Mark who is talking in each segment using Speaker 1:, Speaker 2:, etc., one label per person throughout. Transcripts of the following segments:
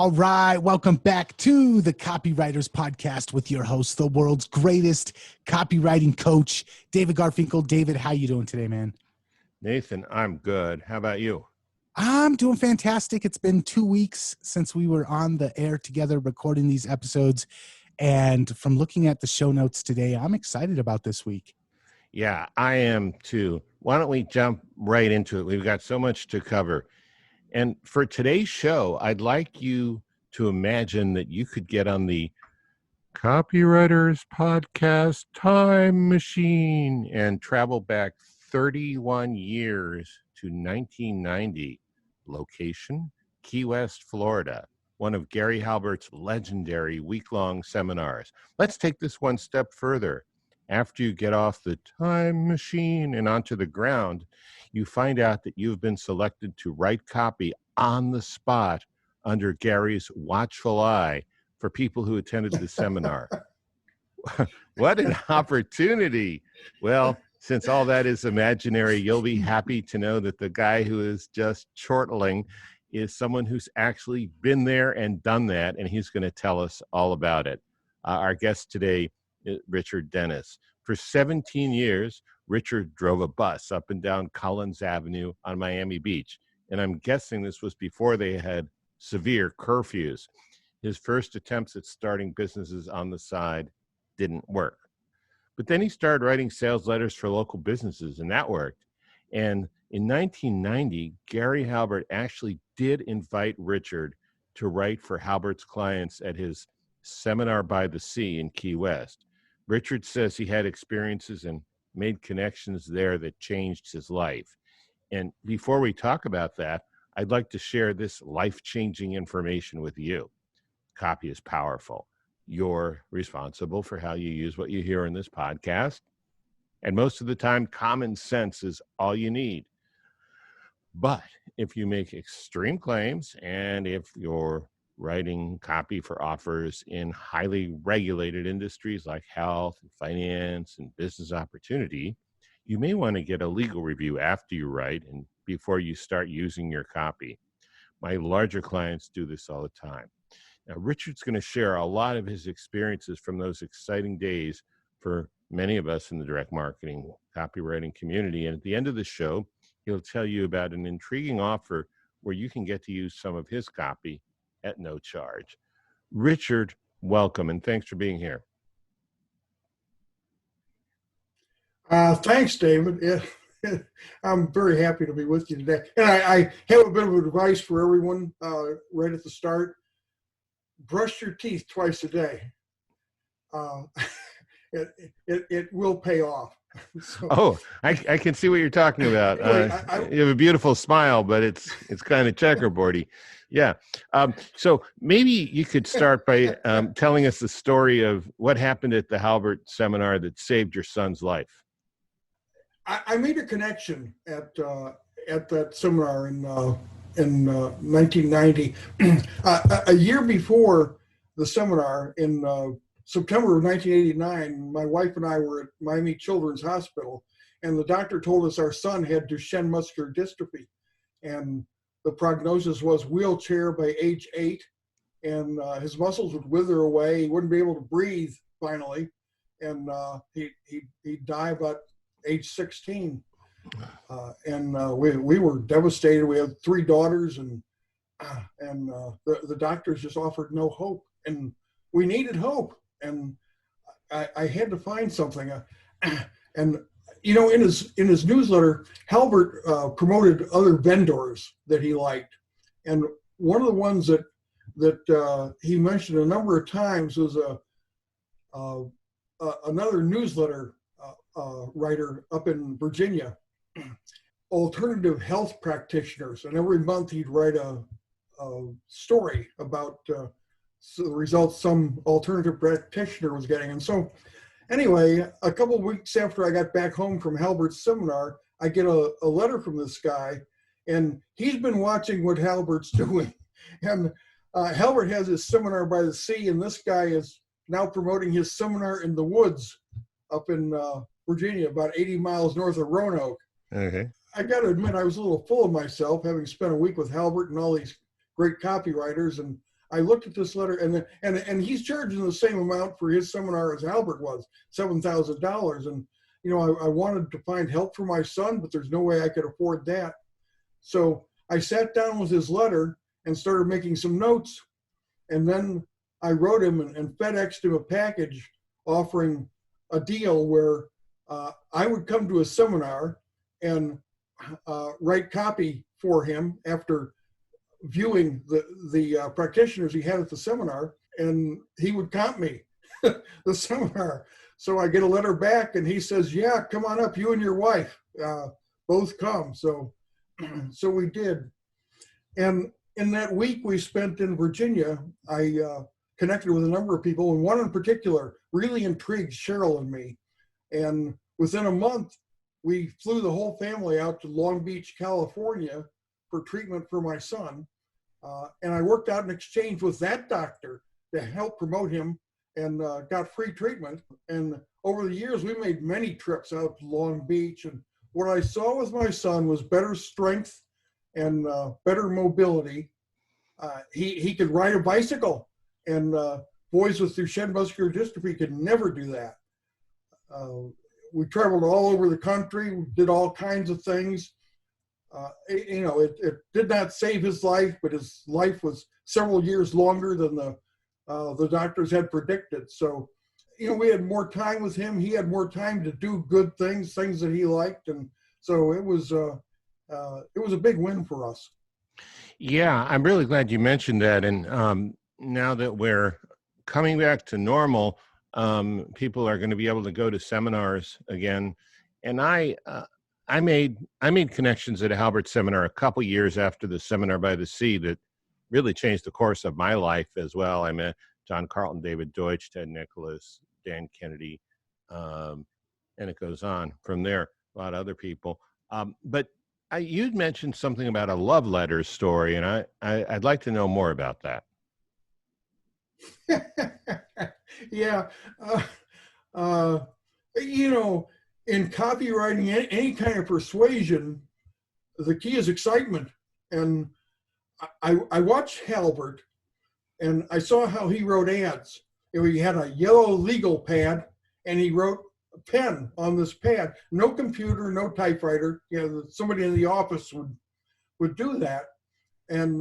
Speaker 1: All right, welcome back to the Copywriters Podcast with your host, the world's greatest copywriting coach, David Garfinkel. David, how you doing today, man?
Speaker 2: Nathan, I'm good. How about you?
Speaker 1: I'm doing fantastic. It's been 2 weeks since we were on the air together recording these episodes. And from looking at the show notes today, I'm excited about this week.
Speaker 2: Yeah, I am too. Why don't we jump right into it? We've got so much to cover. And for today's show, I'd like you to imagine that you could get on the Copywriters Podcast Time Machine and travel back 31 years to 1990. Location, Key West, Florida, one of Gary Halbert's legendary week-long seminars. Let's take this one step further. After you get off the time machine and onto the ground, you find out that you've been selected to write copy on the spot under Gary's watchful eye for people who attended the seminar. What an opportunity. Well, since all that is imaginary, you'll be happy to know that the guy who is just chortling is someone who's actually been there and done that, and he's going to tell us all about it. Our guest today, Richard Dennis. For 17 years, Richard drove a bus up and down Collins Avenue on Miami Beach. And I'm guessing this was before they had severe curfews. His first attempts at starting businesses on the side didn't work. But then he started writing sales letters for local businesses, and that worked. And in 1990, Gary Halbert actually did invite Richard to write for Halbert's clients at his Seminar by the Sea in Key West. Richard says he had experiences and made connections there that changed his life. And before we talk about that, I'd like to share this life-changing information with you. Copy is powerful. You're responsible for how you use what you hear in this podcast. And most of the time, common sense is all you need. But if you make extreme claims and if you're writing copy for offers in highly regulated industries like health and finance and business opportunity, you may want to get a legal review after you write and before you start using your copy. My larger clients do this all the time. Now, Richard's going to share a lot of his experiences from those exciting days for many of us in the direct marketing copywriting community. And at the end of the show, he'll tell you about an intriguing offer where you can get to use some of his copy at no charge. Richard, welcome, and thanks for being here.
Speaker 3: Thanks, David. I'm very happy to be with you today. And I have a bit of advice for everyone right at the start. Brush your teeth twice a day. It will pay off.
Speaker 2: So, I can see what you're talking about. You have a beautiful smile, but it's kind of checkerboardy. Yeah. So maybe you could start by telling us the story of what happened at the Halbert seminar that saved your son's life.
Speaker 3: I made a connection at that seminar in 1990. A year before the seminar, in September of 1989, my wife and I were at Miami Children's Hospital, and the doctor told us our son had Duchenne muscular dystrophy, and the prognosis was wheelchair by age 8, and his muscles would wither away. He wouldn't be able to breathe finally, and he'd die about age 16. We were devastated. We had 3 daughters, and the doctors just offered no hope, and we needed hope. And I had to find something. And you know, in his newsletter, Halbert promoted other vendors that he liked, and one of the ones that he mentioned a number of times was another newsletter writer up in Virginia, alternative health practitioners, and every month he'd write a story about the results some alternative practitioner was getting. And so anyway, a couple of weeks after I got back home from Halbert's seminar, I get a letter from this guy, and he's been watching what Halbert's doing. And Halbert has his seminar by the sea, and this guy is now promoting his seminar in the woods up in Virginia, about 80 miles north of Roanoke.
Speaker 2: Okay.
Speaker 3: I got to admit, I was a little full of myself, having spent a week with Halbert and all these great copywriters, and I looked at this letter, and he's charging the same amount for his seminar as Halbert was, $7,000. And, I wanted to find help for my son, but there's no way I could afford that. So I sat down with his letter and started making some notes. And then I wrote him and FedExed him a package offering a deal where I would come to a seminar and write copy for him after viewing the practitioners he had at the seminar, and he would comp me the seminar. So I get a letter back, and he says, "Yeah, come on up, you and your wife both come." So we did. And in that week we spent in Virginia, I connected with a number of people, and one in particular really intrigued Cheryl and me. And within a month, we flew the whole family out to Long Beach, California for treatment for my son. And I worked out an exchange with that doctor to help promote him and got free treatment. And over the years, we made many trips out to Long Beach. And what I saw with my son was better strength and better mobility. He could ride a bicycle, and boys with Duchenne muscular dystrophy could never do that. We traveled all over the country, we did all kinds of things. It did not save his life, but his life was several years longer than the doctors had predicted. So, we had more time with him. He had more time to do good things that he liked. And so it was a big win for us.
Speaker 2: Yeah, I'm really glad you mentioned that. And now that we're coming back to normal, people are going to be able to go to seminars again. And I made connections at a Halbert seminar a couple years after the Seminar by the Sea that really changed the course of my life as well. I met John Carlton, David Deutsch, Ted Nicholas, Dan Kennedy, and it goes on from there. A lot of other people. But you'd mentioned something about a love letter story, and I'd like to know more about that.
Speaker 3: Yeah. In copywriting, any kind of persuasion, the key is excitement. And I watched Halbert, and I saw how he wrote ads. He had a yellow legal pad, and he wrote a pen on this pad. No computer, no typewriter. Somebody in the office would do that. And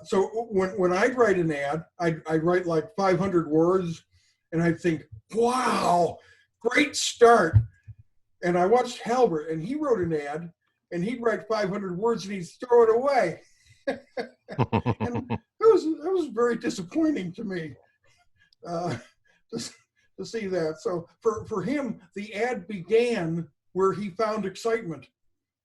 Speaker 3: so when I'd write an ad, I'd write like 500 words, and I'd think, wow, great start. And I watched Halbert, and he wrote an ad, and he'd write 500 words, and he'd throw it away. And that was very disappointing to me to see that. So for him, the ad began where he found excitement,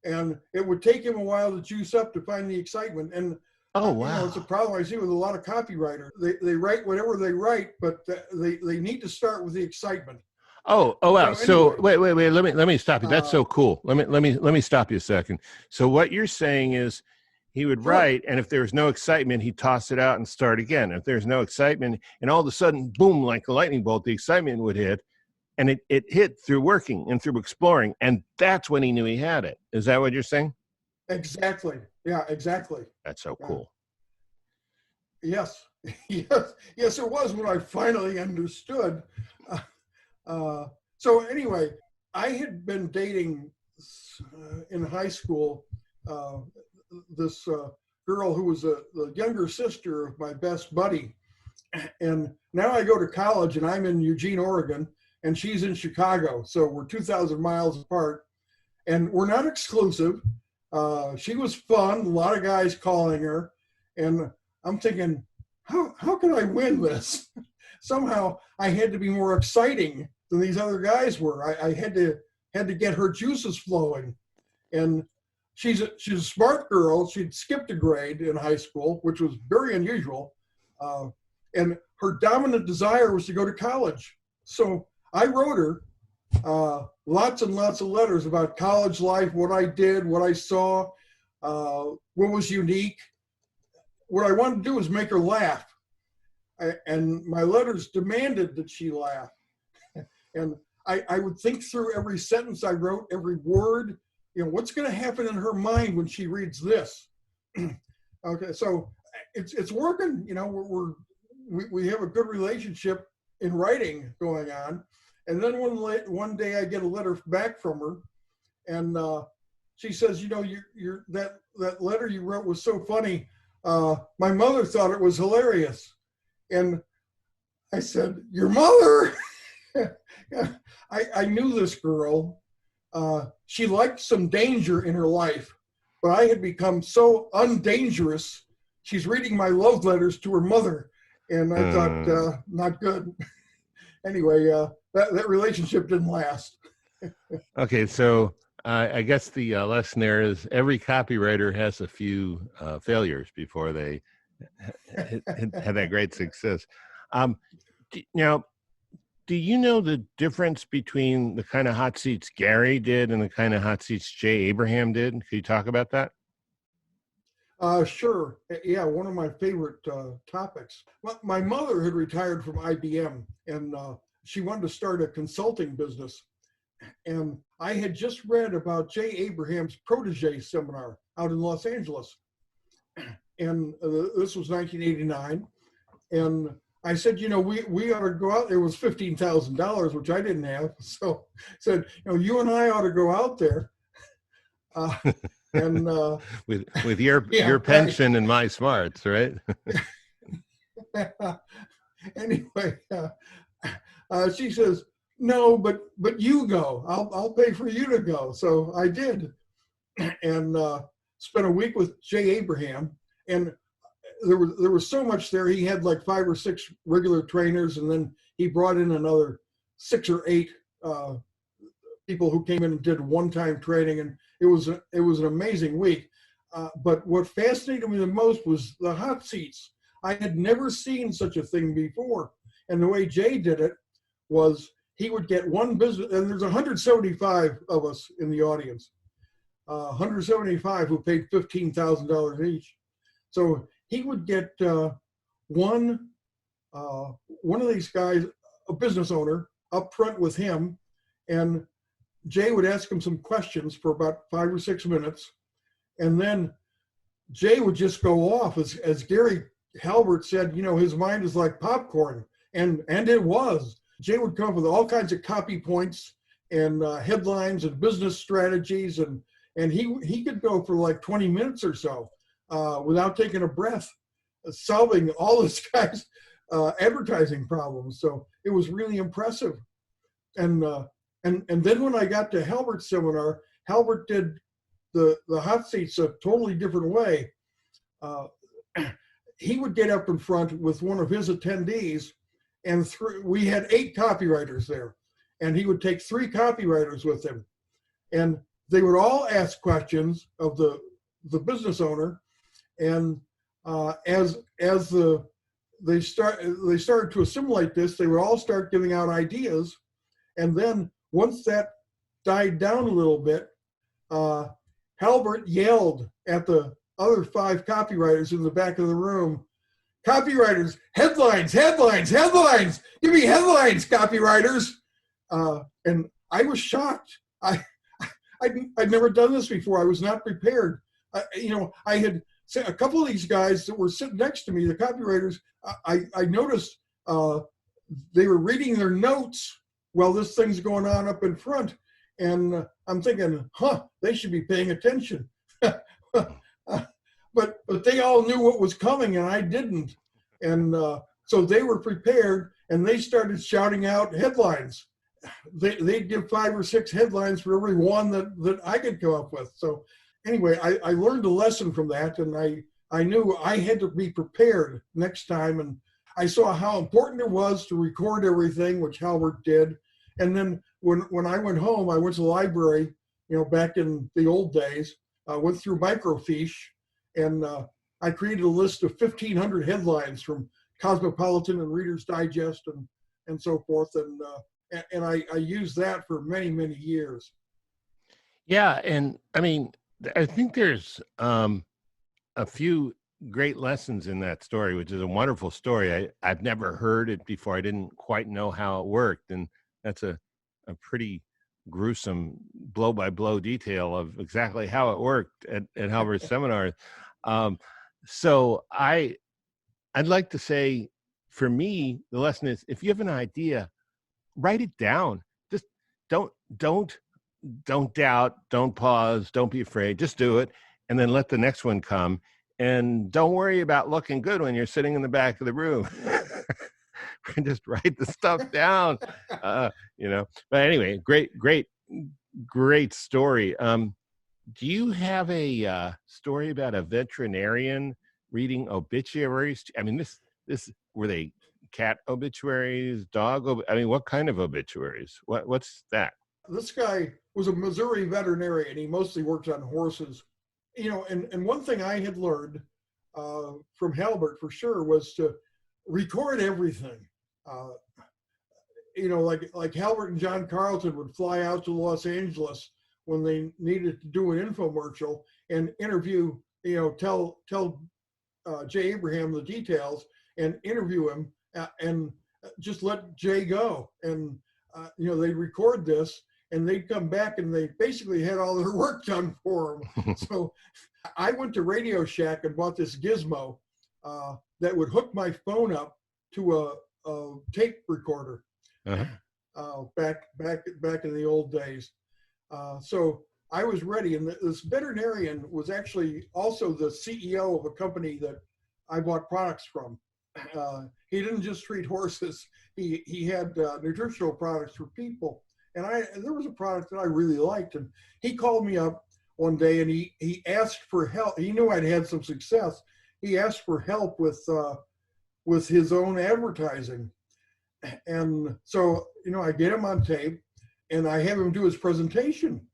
Speaker 3: and it would take him a while to juice up to find the excitement. And
Speaker 2: oh wow,
Speaker 3: it's a problem I see with a lot of copywriters. They write whatever they write, but they need to start with the excitement.
Speaker 2: Oh wow.
Speaker 3: So
Speaker 2: anyway, wait. Let me stop you. That's so cool. Let me stop you a second. So what you're saying is, he would write, and if there was no excitement, he'd toss it out and start again. If there's no excitement, and all of a sudden, boom, like a lightning bolt, the excitement would hit, and it hit through working and through exploring, and that's when he knew he had it. Is that what you're saying?
Speaker 3: Exactly. Yeah, exactly.
Speaker 2: That's so cool.
Speaker 3: Yes, it was when I finally understood. So anyway, I had been dating in high school this girl who was the younger sister of my best buddy. And now I go to college, and I'm in Eugene, Oregon, and she's in Chicago. So we're 2,000 miles apart, and we're not exclusive. She was fun, a lot of guys calling her, and I'm thinking, how can I win this? Somehow I had to be more exciting than these other guys were. I had to get her juices flowing. And she's a smart girl. She'd skipped a grade in high school, which was very unusual. And her dominant desire was to go to college. So I wrote her lots and lots of letters about college life, what I did, what I saw, what was unique. What I wanted to do was make her laugh. And my letters demanded that she laugh. And I would think through every sentence I wrote, every word, what's going to happen in her mind when she reads this? Okay, so it's working. We have a good relationship in writing going on. And then one day I get a letter back from her, and she says, that letter you wrote was so funny. My mother thought it was hilarious. And I said, your mother? I knew this girl. She liked some danger in her life, but I had become so undangerous. She's reading my love letters to her mother. And I thought, not good. Anyway, that relationship didn't last.
Speaker 2: Okay, so I guess the lesson there is every copywriter has a few failures before they have that great success. Now, do you know the difference between the kind of hot seats Gary did and the kind of hot seats Jay Abraham did? Could you talk about that?
Speaker 3: Sure. Yeah, one of my favorite topics. My mother had retired from IBM, and she wanted to start a consulting business. And I had just read about Jay Abraham's protege seminar out in Los Angeles. And this was 1989. And I said, we ought to go out. There was $15,000, which I didn't have. So I said, you and I ought to go out there. And
Speaker 2: with your pension and my smarts, right?
Speaker 3: Anyway, she says, no, but you go. I'll pay for you to go. So I did, and spent a week with Jay Abraham. And there was so much there. He had like 5 or 6 regular trainers, and then he brought in another 6 or 8 people who came in and did one-time training, and it was an amazing week. But what fascinated me the most was the hot seats. I had never seen such a thing before, and the way Jay did it was he would get one business, and there's 175 of us in the audience, 175 who paid $15,000 each. So he would get one of these guys, a business owner, up front with him, and Jay would ask him some questions for about 5 or 6 minutes, and then Jay would just go off. As Gary Halbert said, his mind is like popcorn, and it was. Jay would come up with all kinds of copy points and headlines and business strategies, and he could go for like 20 minutes or so without taking a breath, solving all this guy's advertising problems. So it was really impressive. And then when I got to Halbert's seminar, Halbert did the hot seats a totally different way. He would get up in front with one of his attendees, and we had 8 copywriters there, and he would take 3 copywriters with him, and they would all ask questions of the business owner, and they started to assimilate this, they would all start giving out ideas, and then once that died down a little bit, Halbert yelled at the other 5 copywriters in the back of the room, "Copywriters, headlines, headlines, headlines! Give me headlines, copywriters!" And I was shocked. I'd never done this before. I was not prepared. I had a couple of these guys that were sitting next to me, the copywriters. I noticed they were reading their notes while this thing's going on up in front, and I'm thinking, they should be paying attention. But they all knew what was coming, and I didn't. And so they were prepared, and they started shouting out headlines. They'd give 5 or 6 headlines for every one that I could come up with. So anyway, I learned a lesson from that, and I knew I had to be prepared next time. And I saw how important it was to record everything, which Halbert did. And then when I went home, I went to the library, back in the old days, went through microfiche, and I created a list of 1,500 headlines from Cosmopolitan and Reader's Digest and so forth. And I used that for many, many years.
Speaker 2: Yeah. And I mean, I think there's a few great lessons in that story, which is a wonderful story. I've never heard it before. I didn't quite know how it worked. And that's a pretty gruesome blow-by-blow detail of exactly how it worked at Halbert's seminar. So I'd like to say, for me, the lesson is, if you have an idea, write it down. Just don't doubt, don't pause, don't be afraid. Just do it, and then let the next one come. And don't worry about looking good when you're sitting in the back of the room. Just write the stuff down, But anyway, great story. Do you have a story about a veterinarian reading obituaries? I mean, this were they cat obituaries, what kind of obituaries? What's that?
Speaker 3: This guy was a Missouri veterinarian. He mostly worked on horses. And one thing I had learned from Halbert for sure was to record everything. Like Halbert and John Carlton would fly out to Los Angeles when they needed to do an infomercial and interview, tell Jay Abraham the details and interview him and just let Jay go. And, they'd record this and they'd come back and they basically had all their work done for them. So I went to Radio Shack and bought this gizmo that would hook my phone up to a tape recorder. Back in the old days. So I was ready, and this veterinarian was actually also the CEO of a company that I bought products from. He didn't just treat horses; he had nutritional products for people. And there was a product that I really liked, and he called me up one day and he asked for help. He knew I'd had some success. He asked for help with his own advertising. And so, I get him on tape and I have him do his presentation.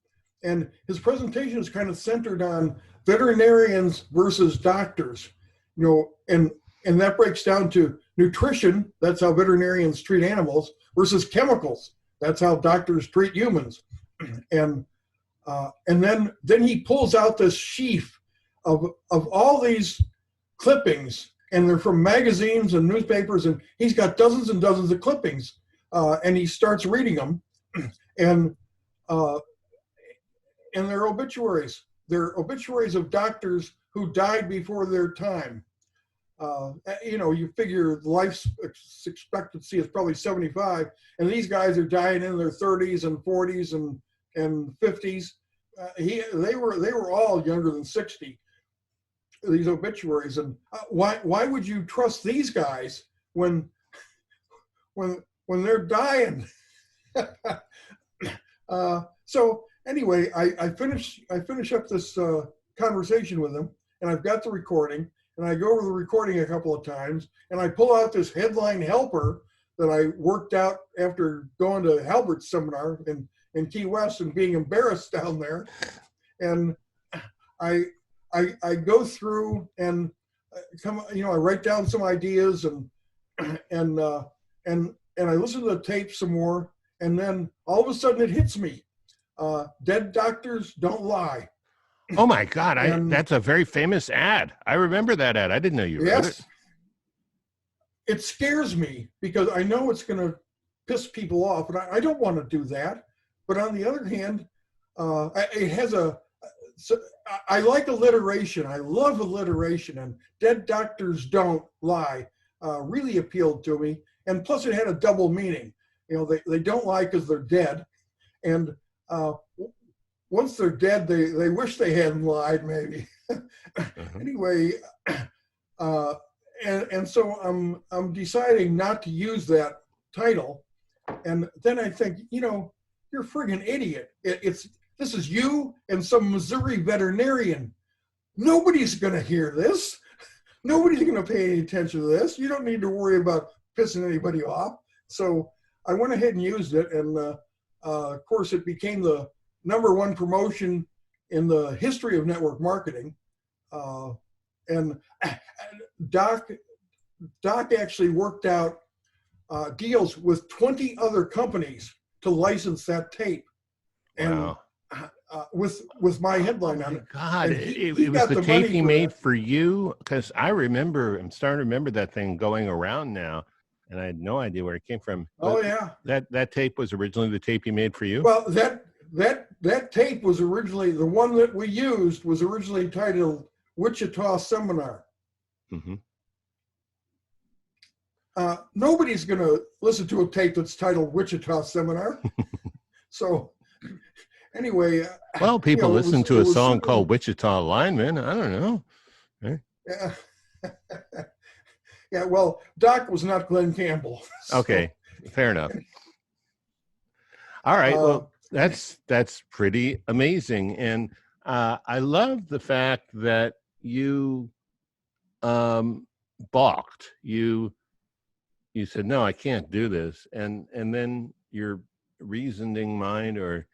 Speaker 3: And his presentation is kind of centered on veterinarians versus doctors, and that breaks down to nutrition. That's how veterinarians treat animals, versus chemicals. That's how doctors treat humans. And then he pulls out this sheaf of all these clippings, and they're from magazines and newspapers, and he's got dozens and dozens of clippings, and he starts reading them, and they're obituaries. They're obituaries of doctors who died before their time. You figure life expectancy is probably 75, and these guys are dying in their 30s and 40s and 50s. They were all younger than 60. These obituaries, and why would you trust these guys when they're dying? So anyway, I finish up this conversation with him, and I've got the recording, and I go over the recording a couple of times, and I pull out this headline helper that I worked out after going to Halbert's seminar in Key West and being embarrassed down there, and I go through and I write down some ideas and I listen to the tape some more, and then all of a sudden it hits me. Dead doctors don't lie.
Speaker 2: Oh my God, that's a very famous ad. I remember that ad. I didn't know you wrote it.
Speaker 3: It scares me because I know it's going to piss people off, and I don't want to do that. But on the other hand, it has I like alliteration. I love alliteration, and dead doctors don't lie really appealed to me. And plus it had a double meaning. They don't lie because they're dead. And once they're dead, they wish they hadn't lied, maybe. Anyway, and so I'm deciding not to use that title. And then I think, you're a friggin' idiot. This is you and some Missouri veterinarian. Nobody's going to hear this. Nobody's going to pay any attention to this. You don't need to worry about pissing anybody off. So I went ahead and used it. And of course, it became the #1 promotion in the history of network marketing. And Doc actually worked out deals with 20 other companies to license that tape. And
Speaker 2: wow.
Speaker 3: With my headline on it.
Speaker 2: God, it was the tape he made for you? Because I'm starting to remember that thing going around now, and I had no idea where it came from.
Speaker 3: Oh yeah,
Speaker 2: that tape was originally the tape he made for you.
Speaker 3: Well, that tape was originally the one that we used was originally titled Wichita Seminar.
Speaker 2: Mm-hmm.
Speaker 3: Nobody's going to listen to a tape that's titled Wichita Seminar. So anyway.
Speaker 2: Well, people listen to a song
Speaker 3: simply,
Speaker 2: called Wichita Lineman. I don't know. Right?
Speaker 3: Yeah. Yeah, well, Doc was not Glenn Campbell. So.
Speaker 2: Okay, fair enough. All right, well, that's pretty amazing. And I love the fact that you balked. You said, no, I can't do this. And then your reasoning mind or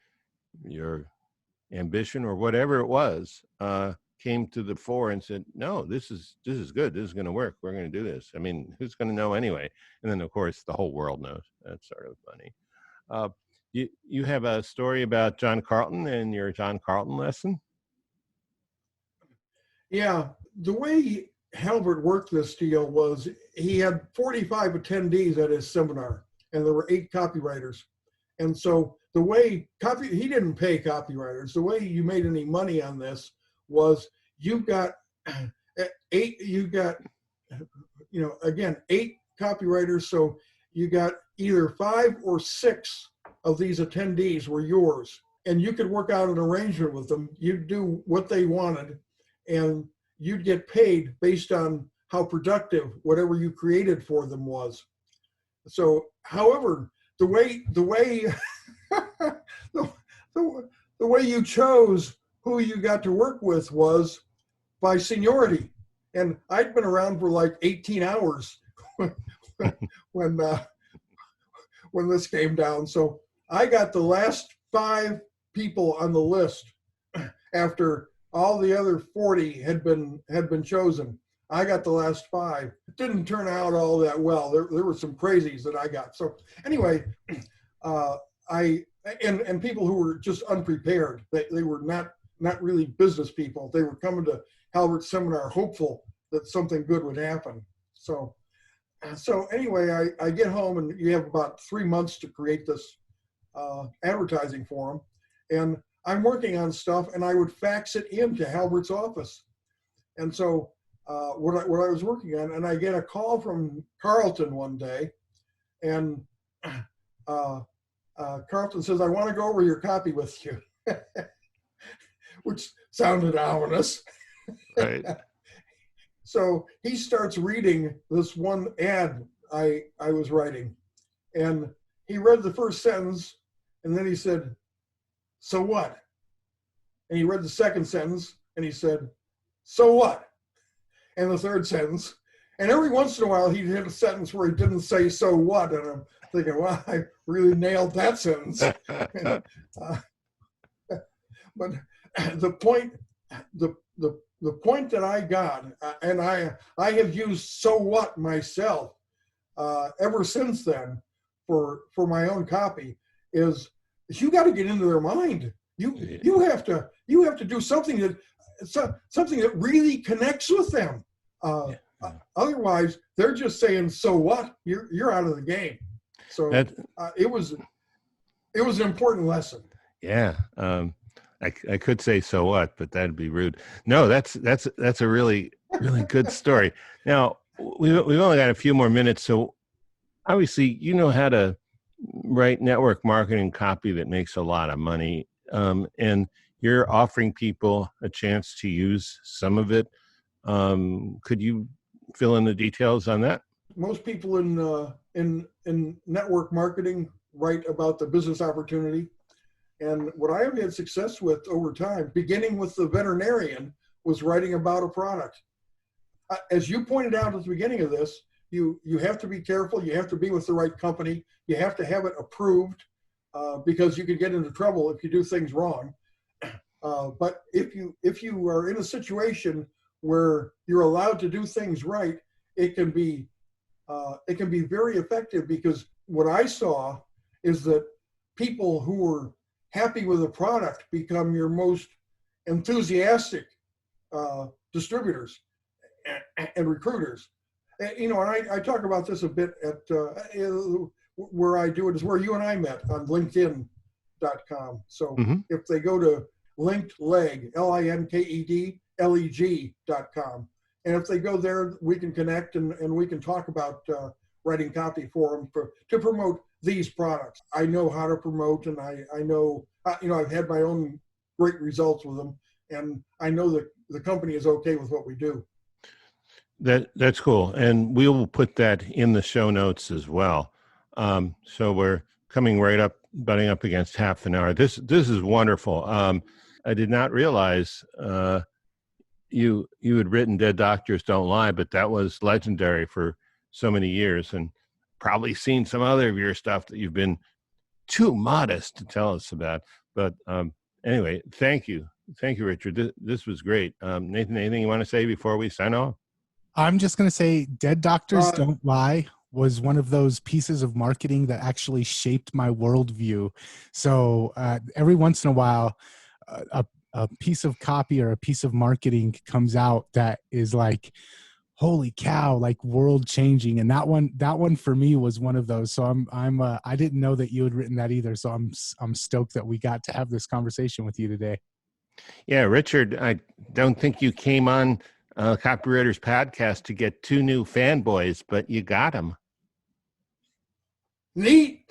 Speaker 2: your ambition or whatever it was came to the fore and said, no, this is good. This is going to work. We're going to do this. I mean, who's going to know anyway? And then, of course, the whole world knows. That's sort of funny. You have a story about John Carlton and your John Carlton lesson?
Speaker 3: Yeah, the way Halbert worked this deal was he had 45 attendees at his seminar, and there were 8 copywriters. And so the way he didn't pay copywriters. The way you made any money on this was you got 8 copywriters. So you got either 5 or 6 of these attendees were yours, and you could work out an arrangement with them. You'd do what they wanted, and you'd get paid based on how productive whatever you created for them was. So, however, the way the way you chose who you got to work with was by seniority. And I'd been around for like 18 hours when this came down. So I got the last 5 people on the list after all the other 40 had been chosen. I got the last 5. It didn't turn out all that well. There were some crazies that I got. So anyway, and people who were just unprepared. They were not really business people. They were coming to Halbert's seminar hopeful that something good would happen. So anyway, I get home, and you have about 3 months to create this advertising for him. And I'm working on stuff, and I would fax it into Halbert's office. And so what I was working on, and I get a call from Carlton one day, and Carlton says, I want to go over your copy with you, which sounded ominous.
Speaker 2: Right.
Speaker 3: So he starts reading this one ad I was writing, and he read the first sentence, and then he said, so what? And he read the second sentence, and he said, so what? And the third sentence, and every once in a while he'd hit a sentence where he didn't say so what, and I'm thinking, well, I really nailed that sentence. But the point that I got, and I have used so what myself ever since then for my own copy, is you got to get into their mind. You have to do something that really connects with them. Otherwise, they're just saying so what. You're out of the game. So it was an important lesson.
Speaker 2: Yeah. I could say so what, but that'd be rude. No, that's a really, really good story. Now, we've only got a few more minutes, so obviously you know how to write network marketing copy that makes a lot of money, and you're offering people a chance to use some of it. Could you fill in the details on that?
Speaker 3: Most people in network marketing write about the business opportunity. And what I have had success with over time, beginning with the veterinarian, was writing about a product. As you pointed out at the beginning of this, you have to be careful. You have to be with the right company. You have to have it approved because you can get into trouble if you do things wrong. But if you are in a situation where you're allowed to do things right, it can be very effective, because what I saw is that people who were happy with a product become your most enthusiastic distributors and recruiters. And I talk about this a bit at where I do it is where you and I met on LinkedIn.com. So if they go to linkedleg, LinkedLeg.com, And if they go there, we can connect and we can talk about writing copy for them to promote these products. I know how to promote, and I know, I've had my own great results with them, and I know that the company is okay with what we do.
Speaker 2: That's cool. And we will put that in the show notes as well. So we're coming butting up against half an hour. This is wonderful. I did not realize you had written Dead Doctors Don't Lie, but that was legendary for so many years, and probably seen some other of your stuff that you've been too modest to tell us about. But anyway, thank you, Richard. This was great. Nathan, anything you want to say before we sign off?
Speaker 1: I'm just going to say Dead Doctors Don't Lie was one of those pieces of marketing that actually shaped my worldview. So every once in a while, a piece of copy or a piece of marketing comes out that is like, holy cow, like world changing. And that one for me was one of those. So I didn't know that you had written that either. So I'm stoked that we got to have this conversation with you today.
Speaker 2: Yeah, Richard, I don't think you came on Copywriters Podcast to get 2 new fanboys, but you got them.
Speaker 3: Neat.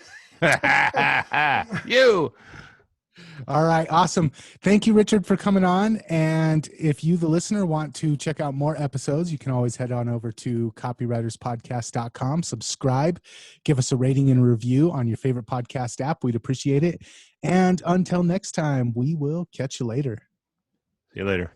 Speaker 2: You.
Speaker 1: All right. Awesome. Thank you, Richard, for coming on. And if you, the listener, want to check out more episodes, you can always head on over to copywriterspodcast.com, subscribe, give us a rating and review on your favorite podcast app. We'd appreciate it. And until next time, we will catch you later.
Speaker 2: See you later.